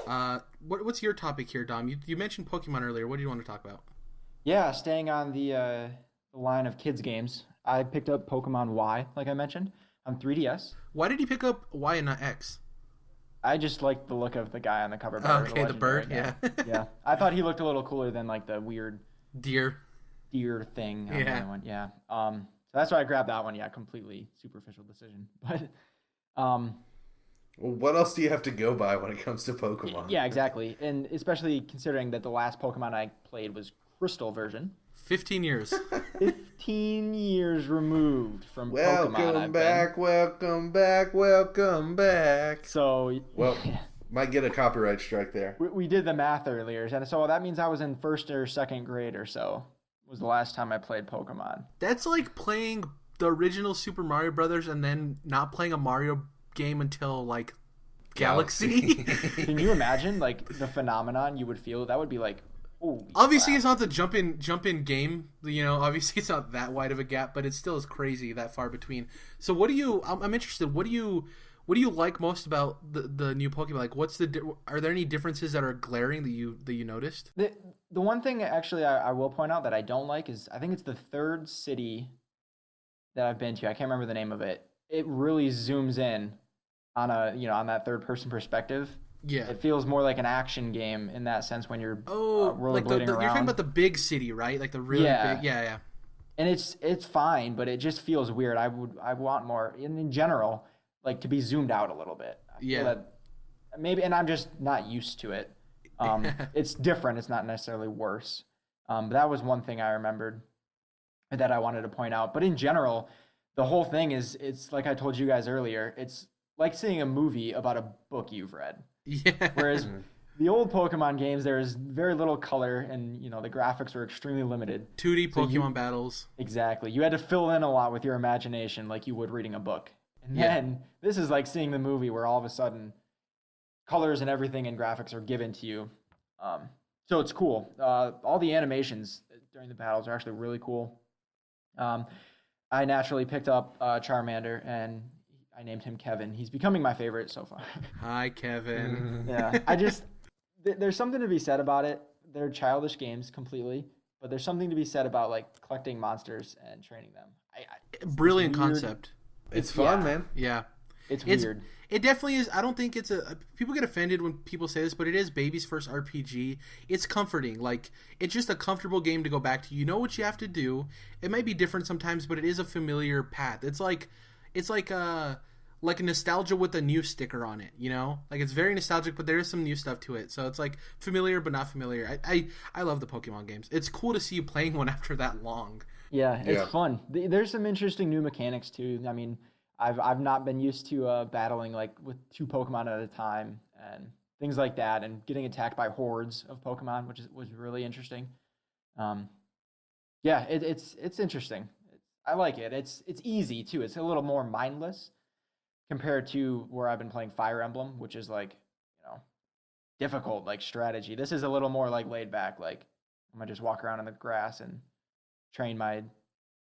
What's your topic here, Dom? You mentioned Pokemon earlier. What do you want to talk about? Yeah, staying on the line of kids games, I picked up Pokemon Y, like I mentioned, on 3DS. Why did you pick up Y and not X? I just like the look of the guy on the cover better, the Okay, the legendary bird, guy. yeah. Yeah, I thought he looked a little cooler than like the weird Deer. deer thing on the Yeah. other one. Yeah. So that's why I grabbed that one. Yeah, completely superficial decision, but um, Well, what else do you have to go by when it comes to Pokemon? yeah, exactly, and especially considering that the last Pokemon I played was Crystal version. 15 years. 15 years removed from Pokemon. Welcome back, welcome back, welcome back. So, Well, might get a copyright strike there. we did the math earlier, and so that means I was in first or second grade or so. Was the last time I played Pokemon. That's like playing the original Super Mario Brothers and then not playing a Mario game until like Galaxy. Can you imagine like the phenomenon you would feel? That would be like, holy Obviously, crap. it's not the jump in game. Obviously, it's not that wide of a gap, but it still is crazy that far between. So, what do you? I'm interested. What do you like most about the new Pokemon? Like, are there any differences that are glaring that you noticed? The one thing actually I will point out that I don't like is I think it's the third city that I've been to. I can't remember the name of it. It really zooms in on on that third person perspective. Yeah. It feels more like an action game in that sense when you're Like rollerblading you're around. talking about the big city, right? Like the really Yeah. big. Yeah. And it's fine, but it just feels weird. I want more in general, like to be zoomed out a little bit. I feel Yeah. that maybe, and I'm just not used to it. It's different. It's not necessarily worse. But that was one thing I remembered that I wanted to point out. But in general, the whole thing it's like I told you guys earlier. It's like seeing a movie about a book you've read. Yeah. Whereas the old Pokemon games, there is very little color, and the graphics were extremely limited. 2D So Pokemon battles. Exactly. You had to fill in a lot with your imagination, like you would reading a book. And Yeah. then this is like seeing the movie, where all of a sudden, colors and everything and graphics are given to you. So it's cool. All the animations during the battles are actually really cool. I naturally picked up Charmander, and I named him Kevin. He's becoming my favorite so far. Hi, Kevin. Yeah, there's something to be said about it. They're childish games completely, but there's something to be said about like collecting monsters and training them. Brilliant weird- concept. It's fun, yeah. man. Yeah. It's It's weird. It definitely is. I don't think it's people get offended when people say this, but it is baby's first RPG. It's comforting. Like, it's just a comfortable game to go back to. You know what you have to do. It might be different sometimes, but it is a familiar path. It's like a nostalgia with a new sticker on it, Like, it's very nostalgic, but there is some new stuff to it. So it's like familiar but not familiar. I love the Pokemon games. It's cool to see you playing one after that long. Yeah, it's Yeah. fun. There's some interesting new mechanics too. I mean, I've not been used to battling like with two Pokemon at a time and things like that, and getting attacked by hordes of Pokemon, which was really interesting. Yeah, it's interesting. I like it. It's easy too. It's a little more mindless compared to where I've been playing Fire Emblem, which is like difficult, like strategy. This is a little more like laid back. Like I'm gonna just walk around in the grass and train my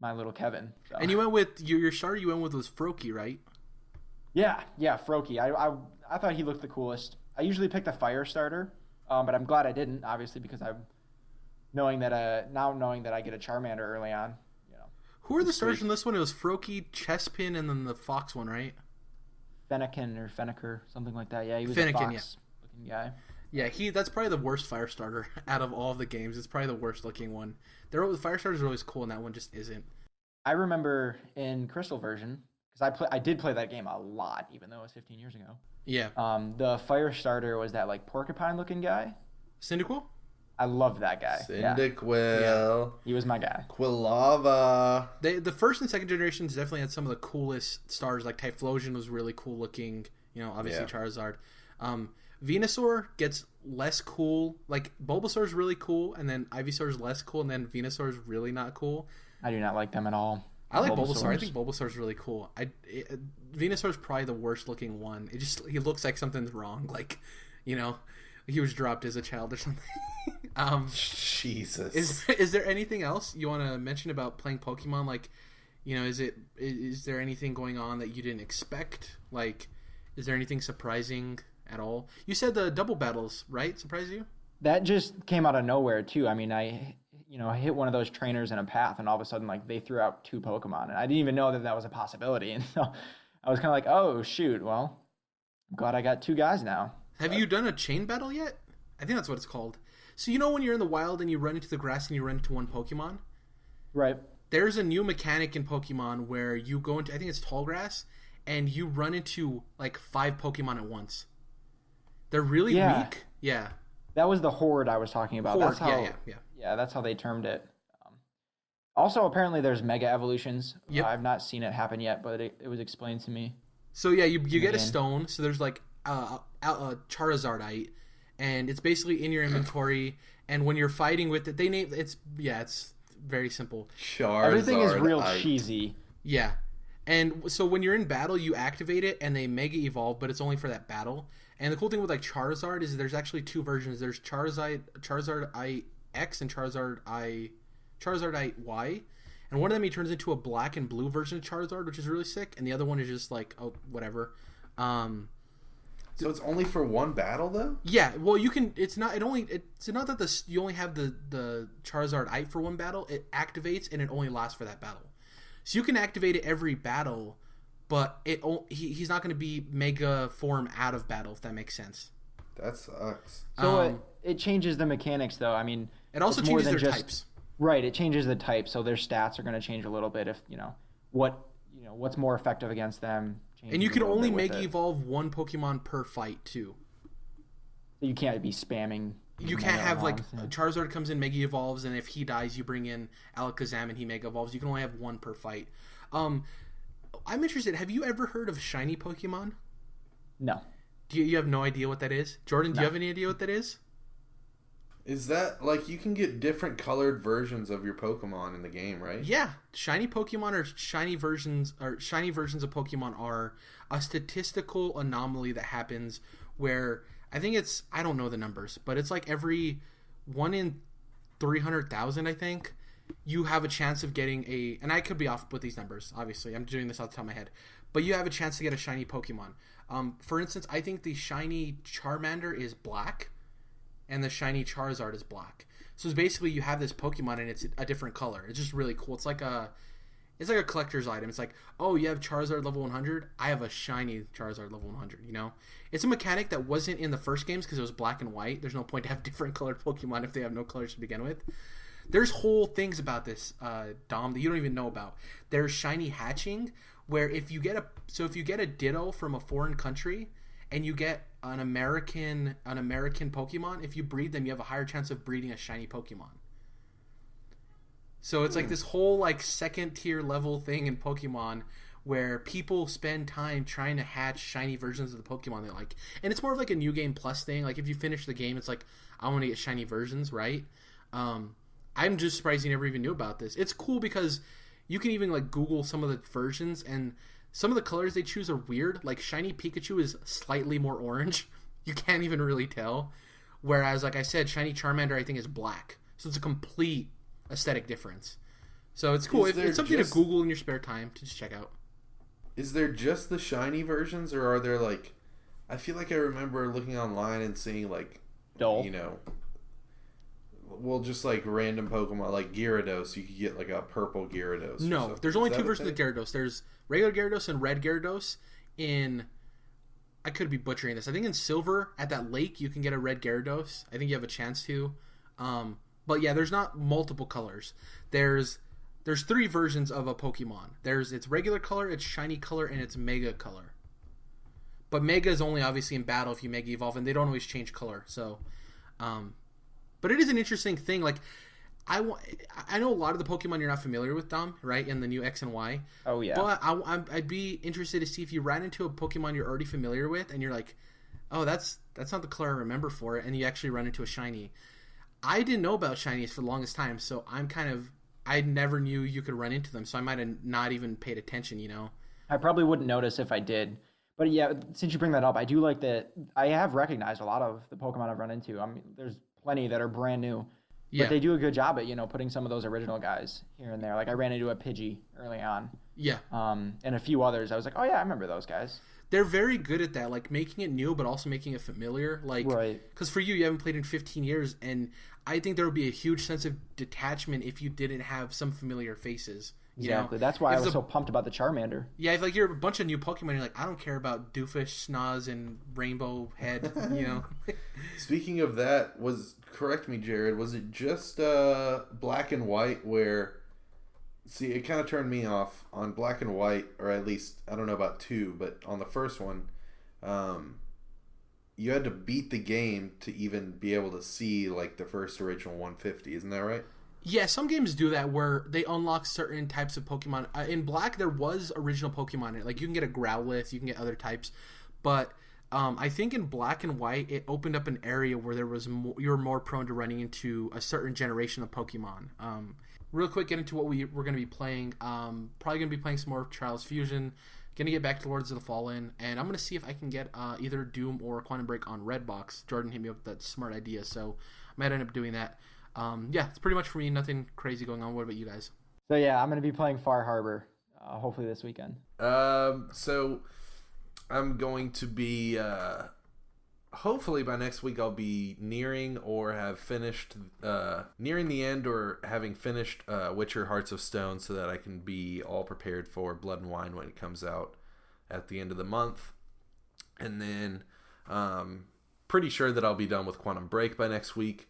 little Kevin. So. And you went with your starter. You went with was Froakie, right? Yeah, Froakie. I thought he looked the coolest. I usually pick the fire starter, but I'm glad I didn't, obviously, because I'm knowing that I get a Charmander early on. Who are the It's starters sweet. in this one? It was Froakie, Chespin, and then the Fox one, right? Fennekin or Fenneker, something like that. Yeah, he was Fennekin, a fox-looking guy. Yeah, that's probably the worst fire starter out of all of the games. It's probably the worst looking one. The fire starters are always cool, and that one just isn't. I remember in Crystal version, because I did play that game a lot, even though it was 15 years ago. Yeah. The fire starter was that like porcupine-looking guy. Cyndaquil? I loved that guy. Yeah, Cyndaquil. he was my guy. Quilava. The first and second generations definitely had some of the coolest stars. Like Typhlosion was really cool looking. Obviously Yeah. Charizard. Venusaur gets less cool. Like Bulbasaur is really cool, and then Ivysaur is less cool, and then Venusaur is really not cool. I do not like them at all. I like Bulbasaur. I Bulbasaurs. think Bulbasaur is really cool. Venusaur is probably the worst looking one. He looks like something's wrong. Like, he was dropped as a child or something. Jesus. Is there anything else you want to mention about playing Pokemon? Like, is there anything going on that you didn't expect? Like, is there anything surprising at all. You said the double battles, right? Surprise you? That just came out of nowhere too. I mean, I hit one of those trainers in a path, and all of a sudden, like, they threw out 2 Pokemon, and I didn't even know that was a possibility. And so I was kind of like, oh shoot, well, I'm glad I got 2 guys now. Have you done a chain battle yet? I think that's what it's called. So you know when you're in the wild and you run into the grass and you run into one Pokemon? Right. There's a new mechanic in Pokemon where you go into, I think it's tall grass, and you run into like 5 Pokemon at once. They're really weak. Yeah. That was the horde I was talking about. Horde. That's how, yeah, that's how they termed it. Also, apparently there's mega evolutions. Yep. I've not seen it happen yet, but it was explained to me. So yeah, you get a stone. So there's like a Charizardite, and it's basically in your inventory. And when you're fighting with it, it's very simple. Everything is real cheesy. Yeah. And so when you're in battle, you activate it, and they mega evolve, but it's only for that battle. And the cool thing with like Charizard is there's actually 2 versions. There's Charizard X and Charizard Y. And one of them he turns into a black and blue version of Charizard, which is really sick. And the other one is just like, oh, whatever. So it's only for one battle though? Yeah, well you can it's not that you only have the Charizard for one battle. It activates and it only lasts for that battle. So you can activate it every battle, but he's not going to be mega form out of battle, if that makes sense. That sucks. So it changes the mechanics though. I mean, it also changes their types. Right, it changes the type, so their stats are going to change a little bit if, what's more effective against them. And you can only mega evolve 1 Pokemon per fight too. You can't be spamming. You can't have like Charizard comes in, mega evolves, and if he dies, you bring in Alakazam and he mega evolves. You can only have 1 per fight. I'm interested. Have you ever heard of shiny Pokemon? No. You have no idea what that is? Jordan, do you have any idea what that is? Is that like you can get different colored versions of your Pokemon in the game, right? Yeah, shiny Pokemon or shiny versions of Pokemon are a statistical anomaly that happens where I don't know the numbers, but it's like every 1 in 300,000, I think, you have a chance of getting and I could be off with these numbers, obviously. I'm doing this off the top of my head. But you have a chance to get a shiny Pokemon. For instance, I think the shiny Charmander is black, and the shiny Charizard is black. So it's basically you have this Pokemon and it's a different color. It's just really cool. It's like a collector's item. It's like, oh, you have Charizard level 100? I have a shiny Charizard level 100, It's a mechanic that wasn't in the first games because it was black and white. There's no point to have different colored Pokemon if they have no colors to begin with. There's whole things about this, Dom, that you don't even know about. There's shiny hatching, where if you get a Ditto from a foreign country and you get an American Pokemon, if you breed them, you have a higher chance of breeding a shiny Pokemon. So it's like this whole like second tier level thing in Pokemon where people spend time trying to hatch shiny versions of the Pokemon they like. And it's more of like a New Game Plus thing. Like if you finish the game, it's like, I want to get shiny versions, right? I'm just surprised you never even knew about this. It's cool because you can even like Google some of the versions, and some of the colors they choose are weird. Like shiny Pikachu is slightly more orange. You can't even really tell. Whereas, like I said, shiny Charmander I think is black. So it's a complete aesthetic difference. So it's cool. It's something to Google in your spare time to just check out. Is there just the shiny versions, or are there like... I feel like I remember looking online and seeing like... Dull. Well, just like random Pokemon, like Gyarados, you could get like a purple Gyarados. No, there's only 2 versions of Gyarados. There's regular Gyarados and red Gyarados. I could be butchering this. I think in Silver, at that lake, you can get a red Gyarados. I think you have a chance to. But yeah, there's not multiple colors. There's 3 versions of a Pokemon. There's its regular color, its shiny color, and its mega color. But mega is only obviously in battle if you mega evolve, and they don't always change color. So, but it is an interesting thing. Like, I know a lot of the Pokemon you're not familiar with, Dom, right? In the new X and Y. Oh yeah. But I'd be interested to see if you ran into a Pokemon you're already familiar with, and you're like, oh, that's not the color I remember for it, and you actually run into a shiny. I didn't know about shinies for the longest time, so I never knew you could run into them, so I might have not even paid attention. I probably wouldn't notice if I did. But yeah, since you bring that up, I do like that. I have recognized a lot of the Pokemon I've run into. I mean, there's plenty that are brand new. But they do a good job at, putting some of those original guys here and there. Like I ran into a Pidgey early on. Yeah. And a few others. I was like, oh yeah, I remember those guys. they're very good at that, like making it new but also making it familiar. Like, Right. because for you haven't played in 15 years, and I think there would be a huge sense of detachment if you didn't have some familiar faces. You Exactly. know? That's why I If was so pumped about the Charmander. Yeah, if like you're a bunch of new Pokemon, you're like, I don't care about Doofus, Snoz, and Rainbow Head. You know. Speaking of that, correct me, Jared? Was it just Black and White where? See, it kind of turned me off on Black and White, or at least I don't know about 2, but on the first one, you had to beat the game to even be able to see like the first original 150. Isn't that right? Yeah, some games do that where they unlock certain types of Pokemon. In Black, there was original Pokemon in it. Like, you can get a Growlithe, you can get other types. But I think in Black and White, it opened up an area where there was you were more prone to running into a certain generation of Pokemon. Real quick, get into what we're going to be playing. Probably going to be playing some more Trials Fusion. Going to get back to Lords of the Fallen. And I'm going to see if I can get either Doom or Quantum Break on Redbox. Jordan hit me up with that smart idea, so I might end up doing that. Yeah, it's pretty much for me. Nothing crazy going on. What about you guys? So yeah, I'm going to be playing Far Harbor hopefully this weekend. So I'm going to be hopefully by next week I'll be nearing or have finished nearing the end or having finished Witcher Hearts of Stone so that I can be all prepared for Blood and Wine when it comes out at the end of the month. And then pretty sure that I'll be done with Quantum Break by next week.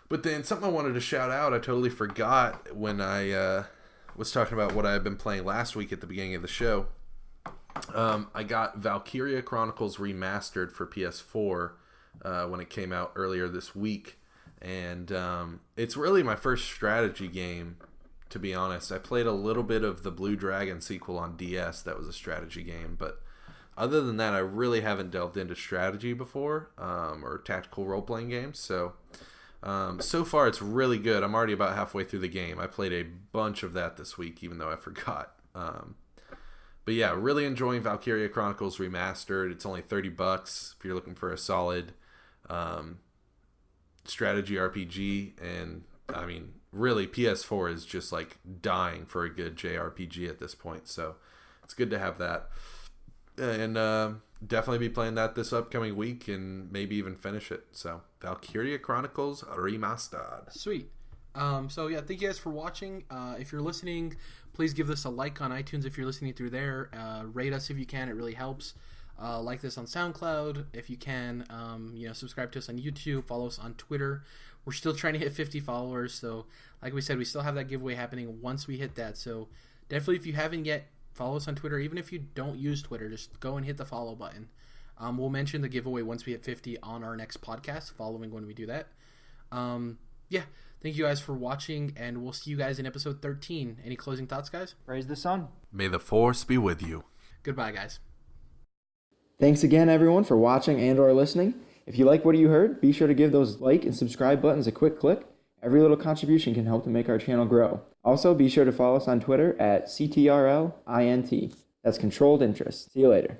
But then something I wanted to shout out, I totally forgot when I was talking about what I had been playing last week at the beginning of the show. I got Valkyria Chronicles Remastered for PS4 when it came out earlier this week. And it's really my first strategy game, to be honest. I played a little bit of the Blue Dragon sequel on DS. That was a strategy game. But other than that, I really haven't delved into strategy before or tactical role-playing games. So far, it's really good. I'm already about halfway through the game. I played a bunch of that this week, even though I forgot. But yeah, really enjoying Valkyria Chronicles Remastered. It's only $30 if you're looking for a solid strategy RPG. And I mean, really, PS4 is just like dying for a good JRPG at this point. So it's good to have that. And definitely be playing that this upcoming week and maybe even finish it. So Valkyria Chronicles Remastered. Sweet. So yeah, thank you guys for watching. If you're listening, please give us a like on iTunes if you're listening through there. Rate us if you can; it really helps. Like this on SoundCloud if you can. Subscribe to us on YouTube. Follow us on Twitter. We're still trying to hit 50 followers, so like we said, we still have that giveaway happening once we hit that. So definitely, if you haven't yet, follow us on Twitter. Even if you don't use Twitter, just go and hit the follow button. We'll mention the giveaway once we hit 50 on our next podcast, following when we do that. Yeah. Thank you guys for watching, and we'll see you guys in episode 13. Any closing thoughts, guys? Praise the sun. May the Force be with you. Goodbye, guys. Thanks again, everyone, for watching and or listening. If you like what you heard, be sure to give those like and subscribe buttons a quick click. Every little contribution can help to make our channel grow. Also, be sure to follow us on Twitter at CTRLINT. That's Controlled Interest. See you later.